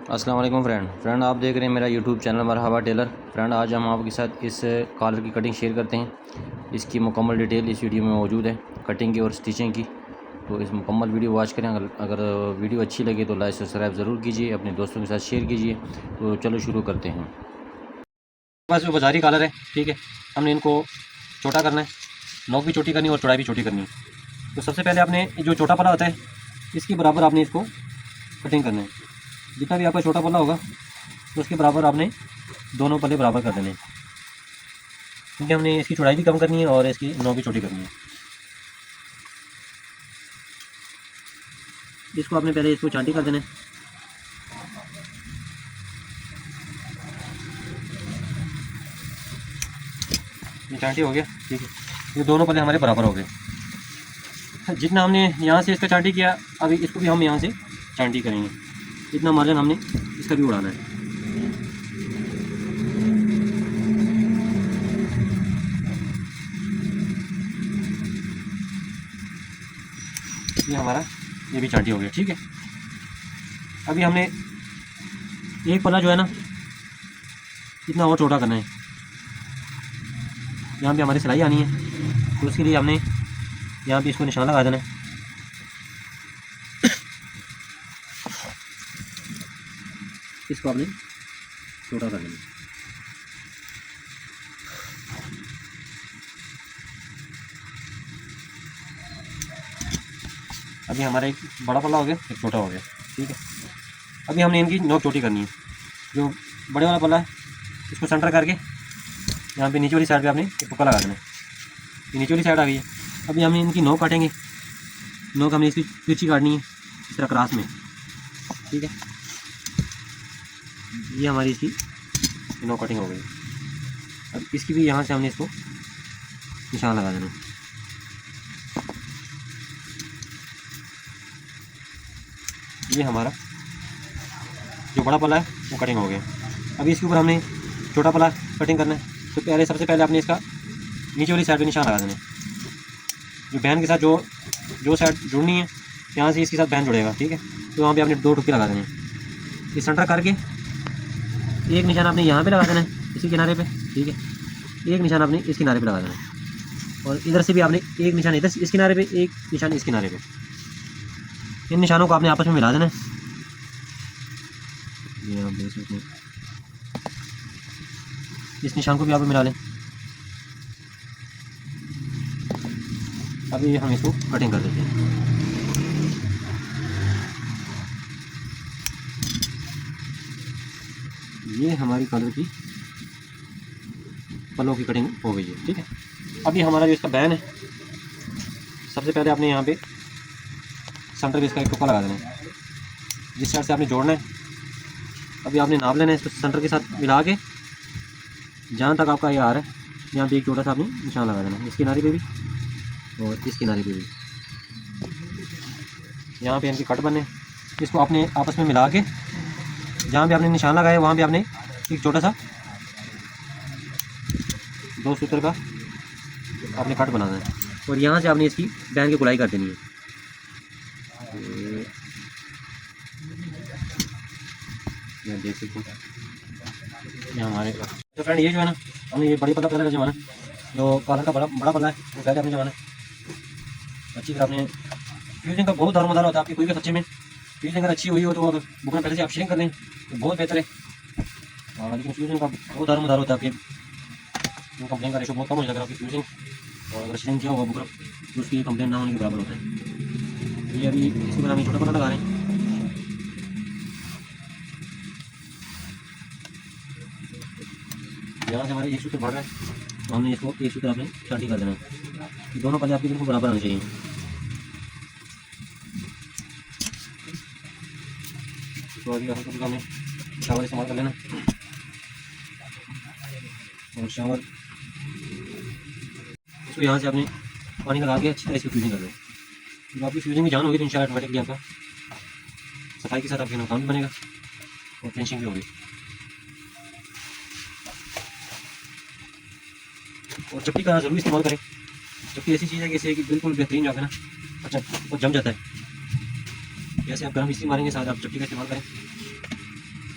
अस्सलाम वालेकुम फ्रेंड आप देख रहे हैं मेरा यूट्यूब चैनल मरहबा टेलर। फ्रेंड आज हम आपके साथ इस कॉलर की कटिंग शेयर करते हैं। इसकी मुकम्मल डिटेल इस वीडियो में मौजूद है, कटिंग की और स्टिचिंग की। तो इस मुकम्मल वीडियो वॉच करें। अगर वीडियो अच्छी लगे तो लाइक सब्सक्राइब ज़रूर कीजिए, अपने दोस्तों के साथ शेयर कीजिए। तो चलो शुरू करते हैं। बस जो बाजारी कॉलर है, ठीक है, हमने इनको छोटा करना है, नोक भी छोटी करनी है और चौड़ाई भी छोटी करनी है। तो सबसे पहले आपने जो छोटा पल्ला होता है इसके बराबर आपने इसको कटिंग करना है। जितना भी आपका छोटा पल्ला होगा तो उसके बराबर आपने दोनों पल्ले बराबर कर देने हैं, क्योंकि हमने इसकी चौड़ाई भी कम करनी है और इसकी नोक भी छोटी करनी है। इसको आपने पहले इसको चांटी कर देना है। ये चांटी हो गया, ठीक है। ये दोनों पल्ले हमारे बराबर हो गए। जितना हमने यहाँ से इसका चांटी किया, अभी इसको भी हम यहाँ से चांटी करेंगे। इतना मार्जिन हमने इसका भी उड़ाना है। ये हमारा ये भी चांटी हो गया, ठीक है। अभी हमने एक पल्ला जो है ना इतना और छोटा करना है। यहाँ पे हमारी सिलाई आनी है, तो उसके लिए हमने यहाँ पे इसको निशान लगा देना है। इसको आपने छोटा कर लेना। अभी हमारा एक बड़ा पल्ला हो गया, एक छोटा हो गया, ठीक है। अभी हमने इनकी नोक छोटी करनी है। जो बड़े वाला पल्ला है इसको सेंटर करके यहाँ पे नीचे वाली साइड पे आपने एक तुक्का लगा देना है। ये नीचे वाली साइड आ गई है। अभी हमने इनकी नोक काटेंगे। नोक हमने इसकी तिरछी काटनी है, इस तरह क्रॉस में, ठीक है। ये हमारी इसकी नोक कटिंग हो गई। अब इसकी भी यहाँ से हमने इसको निशान लगा देना। ये हमारा जो बड़ा पल्ला है वो कटिंग हो गया। अभी इसके ऊपर हमने छोटा पल्ला कटिंग करना है। तो सबसे पहले आपने इसका नीचे वाली साइड पे निशान लगा देना है। जो बहन के साथ जो जो साइड जुड़नी है, यहाँ से इसके साथ बहन जुड़ेगा, ठीक है। तो वहाँ पे आपने दो टुक्के लगा देने हैं। ये सेंटर करके एक निशान आपने यहाँ पे लगा देना है, इसी किनारे पे, ठीक है। एक निशान आपने इस किनारे पे लगा देना है और इधर से भी आपने एक निशान इधर इस किनारे पे, एक निशान इस किनारे पे। इन निशानों को आपने आपस में मिला देना है। ये आप देख सकते हैं, इस निशान को भी आप मिला लें। अभी हम इसको कटिंग कर देते हैं। ये हमारी कलर की पल्लों की कटिंग हो गई है, ठीक है। अभी हमारा जो इसका बैन है, सबसे पहले आपने यहाँ पे सेंटर पे इसका एक टुक्का लगा देना है, जिस साइड से आपने जोड़ना है। अभी आपने नाप लेना है इसको सेंटर के साथ मिला के, जहाँ तक आपका ये आ रहा है यहाँ पे एक छोटा सा आपने निशान लगा देना है, इस किनारे पे भी और इस किनारे पे भी। यहाँ पे इनकी कट बने, इसको आपने आपस में मिला के जहाँ पे आपने निशान लगाया वहाँ पे आपने एक छोटा सा 2 सूत्र का आपने कट बनाना है और यहाँ से आपने इसकी बहन की गुलाई कर देनी है। ये देख सकते हैं यहाँ हमारे। तो फ्रेंड ये जो है ना, हमने ये बड़ी पल्ला पहले का जमाना, जो कॉलर का बड़ा पल्ला है वो पहले आपने जमाना अच्छी तरह। आपने फ्यूजिंग का बहुत दारोमदार होता है आपकी कोई भी सच्चे में। फ्यूजिंग अगर अच्छी हुई हो तो बुकना पहले से आप शेयरिंग कर लें तो बहुत बेहतर है। लेकिन फ्यूजिंग का बहुत दारोमदार होता है आपके कंप्लेन का रेशो बहुत कम हो जाएगा आपकी फ्यूजिंग, और अगर शेयरिंग किया होगा बुकरा तो उसकी कंप्लेन ना होने के बराबर होता है। ये अभी इसके ऊपर हम छोटा पल्ला लगा रहे हैं। यहाँ से हमारे एक सूत्र बढ़ रहा है तो हमने इसको एक सूत्र आपने चांटी कर देना है। दोनों पल्ले आपके बिल्कुल बराबर आने चाहिए। तो अभी हल्का हमें शावर इस्तेमाल कर लेना और शावर इसको यहाँ से आपने पानी लगा के अच्छी तरह से फ्यूजिंग कर दें। जब आपकी फ्यूजिंग की जान होगी तो इंशाल्लाह ऑटोमेटिकली आपका सफाई के साथ आपके नुकसान भी बनेगा और फिनिशिंग भी होगी। और चप्पी का ज़रूर इस्तेमाल करें। चप्पी ऐसी चीज़ है कि इसे कि बिल्कुल बेहतरीन जो है ना, अच्छा वो जम जाता है। जैसे आप गर्म मिस्त्री मारेंगे साथ आप चप्पी का इस्तेमाल करें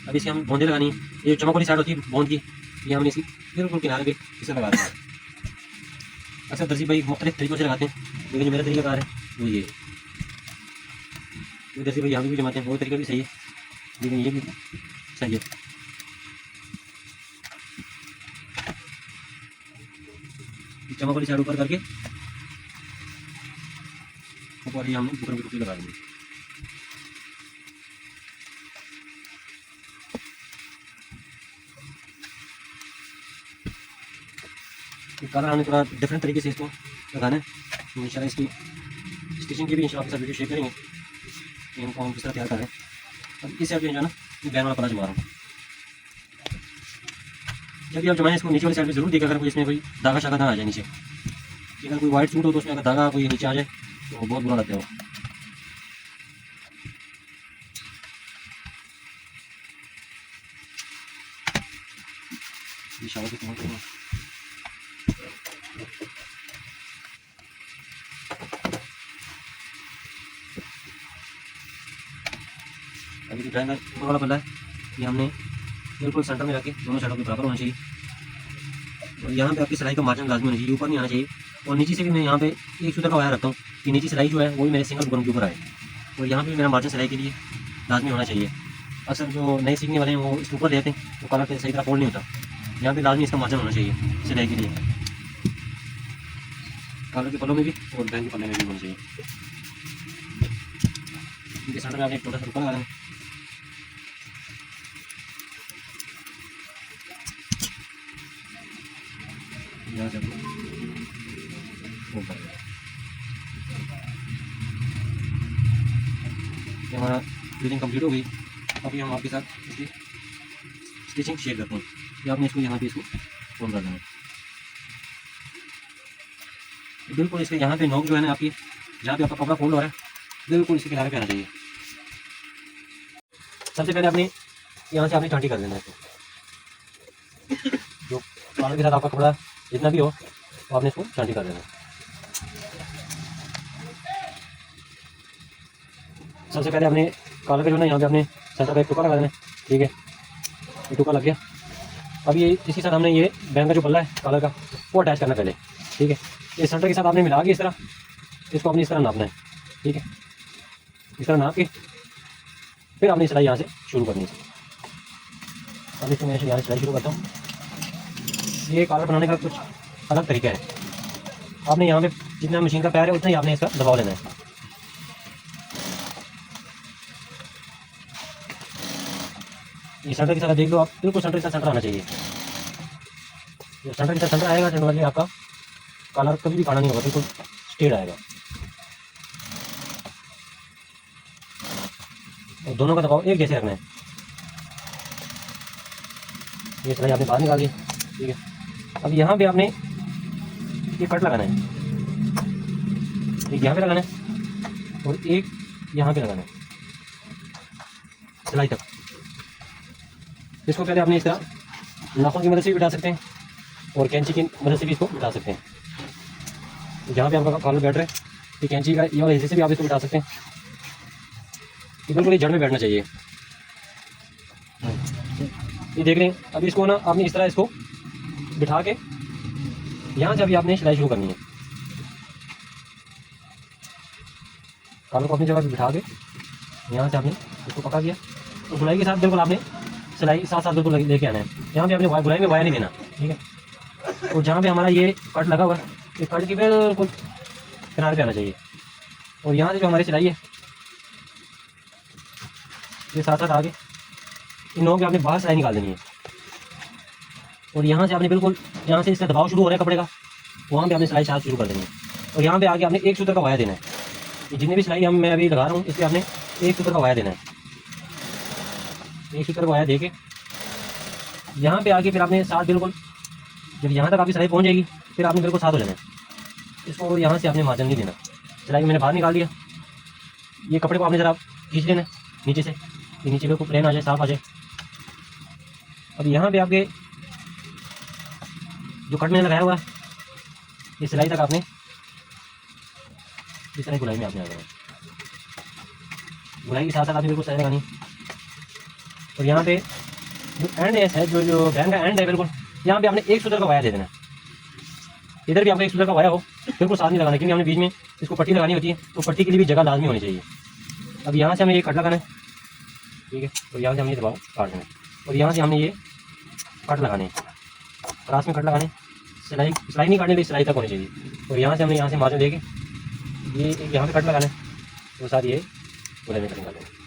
अब इसकी हम बूंदें लगानी है। ये चमक वाली साइड होती है बूंद की, ये हमने इसकी बिल्कुल किनारे पे इसे लगा देना है। अक्सर दर्जी भाई मुख्तलिफ तरीक़ों से लगाते हैं, लेकिन जो मेरा तरीक़ाकार है वो ये दर्जी भाई यहाँ भी जमाते हैं, वो तरीका भी सही है, लेकिन ये भी सही है। चमक वाली साइड ऊपर करके ऊपर ही हमने बुकरम की टोपी लगा देंगे। कलर हमने थोड़ा डिफरेंट तरीके से इसको लगाना है। तो इंशाल्लाह इसकी स्टिचिंग की भी इंशाल्लाह आपके साथ वीडियो शेयर करेंगे कि इनको हम किस तरह तैयार कर रहे हैं। अब इसे आप जो है ना बैन वाला पला जमा रहा हूँ। जब भी आप जमाएं इसको नीचे वाली साइड में जरूर देखा अगर कोई इसमें कोई दागा शागा ना आ जाए नीचे, अगर कोई वाइट सूट हो तो उसमें अगर धागा कोई नीचे आ जाए तो बहुत बुरा लगता है वो। इंशाल्लाह इस्तेमाल करेंगे। अभी जो ड्राइंग ऊपर वाला पल्ला है ये हमने बिल्कुल सेंटर में रखे, दोनों साइडों के बराबर होना चाहिए। और यहाँ पे आपकी सिलाई का मार्जिन लाजमी होना चाहिए, ऊपर नहीं आना चाहिए। और नीचे से भी मैं यहाँ पे एक सूत्र का वायर रखता हूँ कि नीचे सिलाई जो है वो भी मेरे सिंगल बुकरम के ऊपर आए। और यहाँ पे मेरा मार्जिन सिलाई के लिए लाजमी होना चाहिए। अक्सर जो नए सीखने वाले हैं वो इसके ऊपर देते हैं तो कलर पे सही तरह फोल्ड नहीं होता। यहाँ पे लाजमी इसका मार्जिन होना चाहिए सिलाई के लिए, कलर के पल्लों में भी और ड्राइंग के पल्ले में भी होना चाहिए। इनके सेंटर में आपने एक छोटा सा रुका लगा दें। यहाँ से हमारा फिटिंग कंप्लीट हो गई। अभी हम आपके साथ इसकी स्टिचिंग शेयर करते हैं कि आपने इसको यहाँ पे इसको फोल्ड कर देना है। बिल्कुल इसके यहाँ पे नोक जो है ना आपकी, जहाँ पे आपका कपड़ा फोल्ड हो रहा है बिल्कुल इसके किनारे पे आना चाहिए। सबसे पहले आपने यहाँ से आपने चांटी कर देना है इसको, जो कॉलर के साथ आपका कपड़ा जितना भी हो तो आपने इसको चांटी कर देना है। सबसे पहले आपने कॉलर पे जो है ना यहाँ पे आपने सेंटर का एक टुकड़ा लगा देना है। ठीक है, ये टुकड़ा लग गया। अब ये इसके साथ हमने ये बैंग का जो पल्ला है कॉलर का वो अटैच करना पहले। ठीक है, ये सेंटर के साथ आपने मिला के इस तरह इसको अपनी इस तरह नापना है। ठीक है, इस तरह नाप के फिर आपने सिलाई यहाँ से शुरू करनी है। अब इसको मैं यहाँ से सिलाई शुरू करता हूँ। ये कॉलर बनाने का कुछ अलग तरीका है। आपने यहाँ पे जितना मशीन का पैर है उतना ही आपने इसका दबाव लेना है। ये सेंटर के साथ देख लो आप, बिल्कुल सेंटर के साथ सेंटर आना चाहिए। जब सेंटर के साथ सेंटर आएगा जनरली आपका कॉलर कभी भी काला नहीं होगा, बिल्कुल स्ट्रेट आएगा। और दोनों का दबाव एक जैसे रखना है। ये सिलाई आपने बाहर निकाल दी। ठीक है, अब यहाँ पे आपने ये कट लगाना है, एक यहाँ पे लगाना है और एक यहाँ पे लगाना है सिलाई तक। इसको पहले आपने इस तरह नाखून की मदद से भी बिठा सकते हैं और कैंची की मदद से भी इसको बिठा सकते हैं। जहाँ पे आपका कॉलर बैठ रहा है ये कैंची का ये वाले हिस्से से भी आप इसको बिठा सकते हैं। बिल्कुल ये जड़ में बैठना चाहिए। ये देख रहे हैं, अभी इसको ना आपने इस तरह इसको बिठा के यहाँ से अभी आपने सिलाई शुरू करनी है। कॉलर को अपनी जगह पे बिठा के यहाँ से आपने इसको पका दिया तो गुलाई के साथ बिल्कुल आपने सिलाई साथ साथ बिल्कुल लेके आना है। यहाँ पे आपने गुलाई में वाया नहीं देना। ठीक है, और जहाँ पे हमारा ये कट लगा हुआ है ये कट की बिल्कुल किनारे पे आना चाहिए। और यहाँ से जो हमारी सिलाई है ये साथ साथ आगे इन नोक पे आपने बाहर सिलाई निकाल देनी है। और यहाँ से आपने बिल्कुल यहाँ से इसका दबाव शुरू हो रहा है कपड़े का, वहाँ पे आपने सिलाई साथ शुरू कर देनी है। और यहाँ पे आगे आपने एक सूत्र का वाया देना है। ये जितने भी सिलाई मैं अभी लगा रहा हूँ इसमें आपने एक सूत्र का वाया देना है। एक सूत्र का वाया दे के यहाँ पे आगे फिर आपने साथ बिल्कुल जब यहाँ तक आपकी सिलाई पहुँच जाएगी फिर आपने बिल्कुल साथ हो जाना है इसको। और यहाँ से आपने मार्जिन नहीं देना। सिलाई को मैंने बाहर निकाल दिया। ये कपड़े को आपने ज़रा खींच लेना है नीचे से, ये नीचे बिल्कुल प्लेन आ जाए, साफ आ जाए। अब यहाँ पे आपके जो कट में लगाया हुआ है ये सिलाई तक आपने इस तरह गुलाई में आपने आ जाना। गुलाई के साथ साथ आपने बिल्कुल सिलाई लगानी। और यहाँ पे जो एंड है, जो फैन का एंड है बिल्कुल, यहाँ पे आपने 1 सूत्र का वायर दे देना। इधर भी आपका 1 सूत्र का वायर हो, बिल्कुल साथ नहीं लगाना, क्योंकि हमने बीच में इसको पट्टी लगानी होती है, तो पट्टी के लिए भी जगह लाजमी होनी चाहिए। अब यहाँ से हमें ये कट लगाना है, ठीक है, और यहाँ से हमने ये दबाव काट देना है, और यहाँ से हमने ये कट लगाने हैं, क्रास में कट लगाने, सिलाई नहीं काटने की, सिलाई तक होनी चाहिए। और यहाँ से हमने यहाँ से मार्जिन देके ये यहाँ पे कट लगाना है, तो साथ ये पूरे में कटिंग कर देंगे।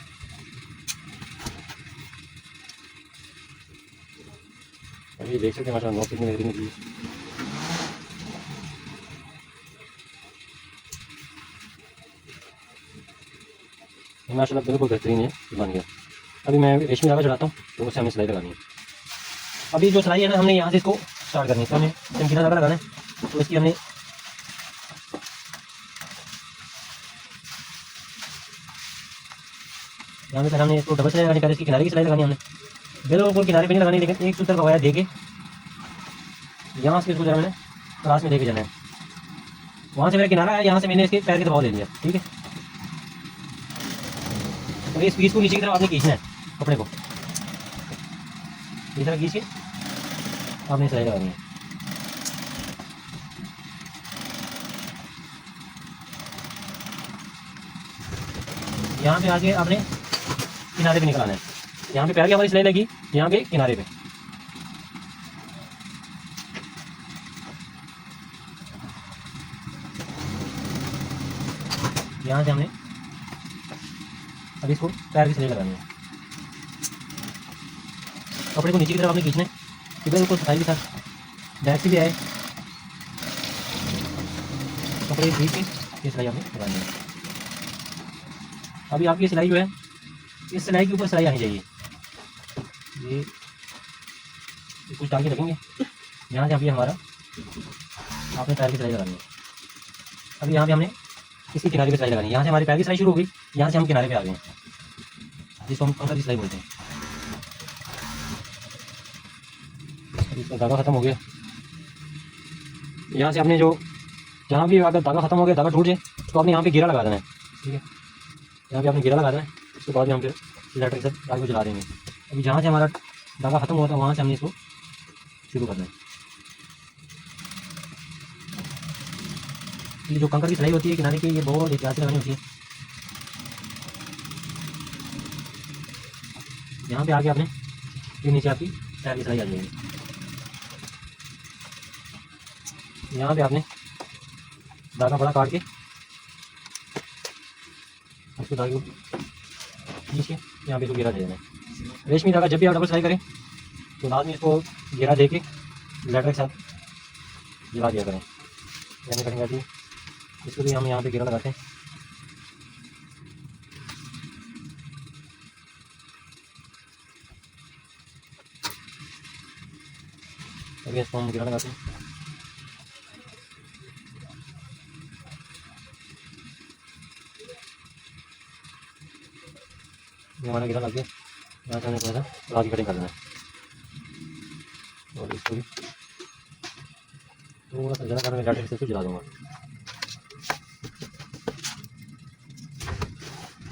अभी देख सकते हैं माशाल्लाह नोक कितनी बेहतरीन की माशाल्लाह, बिल्कुल बेहतरीन है, बन गया। अभी मैं रेशमी धागा चढ़ाता हूँ, तो उससे हमें सिलाई लगानी है। अभी जो सिलाई है ना, हमने यहाँ से इसको स्टार्ट करनी है, तो हमें चमकीला धागा लगाना है, तो इसकी हमने यहाँ पे हमने इसको डबल सिलाई लगानी, पहले इसकी किनारे की सिलाई लगानी हमने, बिल्कुल किनारे पे नहीं लगानी, लेकिन 1 सूत्र का वायर देके यहाँ से इसको जरा मैंने क्रास में देके जाना है। वहाँ से मेरा किनारा है, यहाँ से मैंने इसके पैर के दबाव दे दिया, ठीक है। और इस पीस को नीचे की तरफ आपने खींचना है, कपड़े को इस तरह खींच के आपने सिलाई लगानी है। यहाँ पे आके आपने किनारे पे निकालना है, यहाँ पे पैर की हमारी सिलाई लगी, यहाँ पे किनारे पे। यहाँ से हमने अभी इसको पैर की सिलाई लगानी है, कपड़े को नीचे की तरफ आपने खींचना है, इधर उसको सफाई के साथ बैक से भी आए, कपड़े खींच के ये सिलाई आपने लगानी है। अभी आपकी सिलाई जो है, इस सिलाई के ऊपर सिलाई आनी चाहिए, ये कुछ टाँगे रखेंगे, यहाँ से अभी हमारा आपने पैर की सिलाई लगानी है। अभी यहाँ पे हमने इसकी किनारे पे सिलाई लगानी है, यहाँ से हमारे पैर की सिलाई शुरू हो गई, यहाँ से हम किनारे पे आ गए हैं, जिसको हम कंकर की सिलाई बोलते हैं। अभी इसका धागा खत्म हो गया, यहाँ से आपने जो जहाँ भी अगर धागा खत्म हो गया, धागा टूट जाए, तो आपने यहाँ पे घेरा लगा देना है, ठीक है, यहाँ पे आपने घेरा लगा देना है। उसके बाद हम फिर सिलेंडर के साथ आग को जला देंगे। अभी जहाँ से हमारा धागा खत्म हुआ था, वहाँ से हमने इसको शुरू करना है। ये जो कंकर की सिलाई होती है किनारे की, ये बहुत एहतियात से लगानी होती है। यहाँ पे आके आपने ये नीचे आपकी पैर की सिलाई आ जाएगी, यहाँ पे आपने धागा बड़ा काट के उसको धागे खींच के यहाँ पे इसको घेरा दे देना है। रेशमी धागा जब भी आप डबल सिलाई करें, तो लाजमी इसको घेरा दे के लेटर के साथ जला दिया करें, यानी कटिंग आती है। इसको भी हम यहाँ पे घेरा लगाते हैं। अभी इसको हम घेरा लगाते हैं। हमारा घेरा लग गया, यहाँ से हमें थोड़ा सा आगे कटिंग कर देना है, और इसको भी थोड़ा सा जला कर मैं लेटर से जला दूँगा।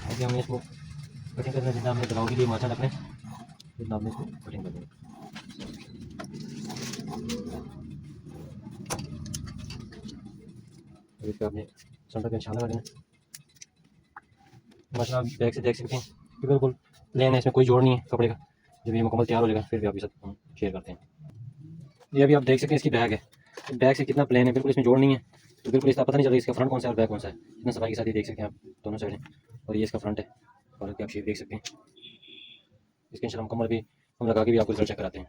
अभी हमने इसको कटिंग करना है, जितना हमने दबाव के लिए मार्जिन रखना है, जितना हमने इसको कटिंग कर देना। अभी इसका आपने सेंटर पे निशान लगा देना। माशाल्लाह आप बैक से देख सकते हैं कि बिल्कुल प्लेन है, इसमें कोई जोड़ नहीं है कपड़े का। जब ये मुकम्मल तैयार हो जाएगा, फिर भी आपके साथ हम शेयर करते हैं। ये अभी आप देख सकते हैं इसकी बैग है, बैग से कितना प्लेन है, बिल्कुल इसमें जोड़ नहीं है, तो बिल्कुल इसका पता नहीं चल रहा इसका फ्रंट कौन सा है और बैक कौन सा है। इतना सफाई के साथ ये देख सकते हैं आप दोनों साइड हैं, और ये इसका फ्रंट है, और आप शेप देख सकते हैं। इसके इंशाल्लाह मुकम्मल भी हम लगा के भी आपको रिजल्ट चेक कराते हैं।